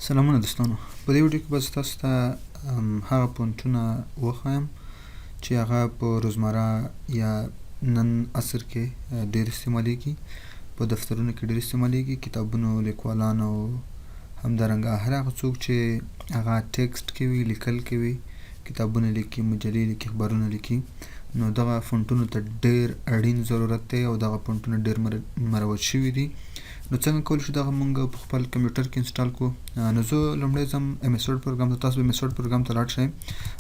سلامونه دوستانو، په دې ویډیو کې به زه تاسو ته هغه فونټونه وښایم چې هغه په روزمره یا نن عصر کې ډېر استعمالیږي، په دفترونو کې ډېر استعمالیږي، کتابونو، لیکوالانو، همدارنګه هر هغه څوک چې هغه ټیکسټ کوي، لیکل کوي، کتابونه لیکي، مجلې لیکي، خبرونه لیکي، نو دغه فونټونو ته ډېر اړین ضرورت دی او دغه فونټونه ډېر مروج شوي دي. نو څنګه کولی شو دغه مونږ په خپل کمپیوټر کې انسټال کړو؟ نو زه لومړی ځم انسټال پروګرام ته. تاسو به انسټال پروګرام ته لاړ شئ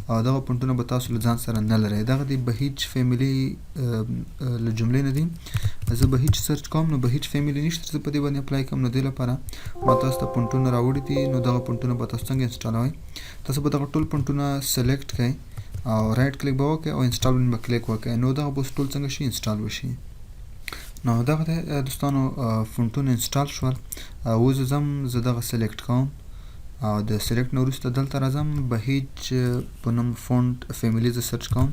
او دغه فونټونه به تاسو له ځان سره نه لرئ. دغه د بهیج فیملي له جملې نه دي. زه بهیج سرچ کوم، نو بهیج فیملي نشته، زه په دې باندې اپلای کوم. نو دې لپاره ما تاسو ته فونټونه راوړي دي. نو دغه فونټونه به تاسو څنګه انسټالوئ؟ تاسو به دغه ټول فونټونه سلیکټ کړئ او رایټ کلیک به وکړئ او انسټال باندې به کلیک وکړئ. نو دغه به ټول څنګه شي؟ انسټال وشي. نو دغه دوستانو فونټونه انسټال شول. اوس زه دغه سلیکټ کوم او د سلیکټ نه وروسته دلته راځم، بهیج په نوم فونټ فیملي زه سرچ کوم،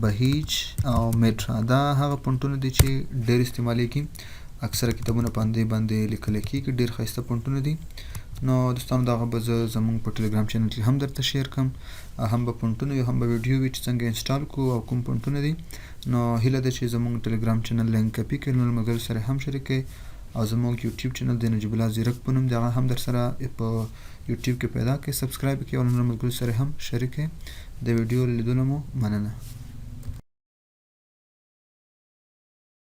بهیج او میټرا. دا هغه فونټونه دي چې ډېر استعمالیږي، اکثره کتابونه باندې لیکل کېږي، ډېر ښایسته فونټونه دي. نو دوستانو دغه به زه زموږ په ټليګرام چينل کې هم درته شیر کړم، هم به فونټونه وي، هم به ویډیو وي چې څنګه انسټال کړو او کوم فونټونه دي. نو هیله ده چې زموږ ټليګرام چینل لینک کپي کړئ، نور ملګرو سره هم شریک کړئ او زموږ یوټیوب چینل د نجیب الله زیرک په نوم دی، هغه هم در سره په یوټیوب کې پیدا کړئ، سبسکرایب کړئ او نور ملګرو سره هم شریک کړئ. د ویډیو لیدلو مو مننه.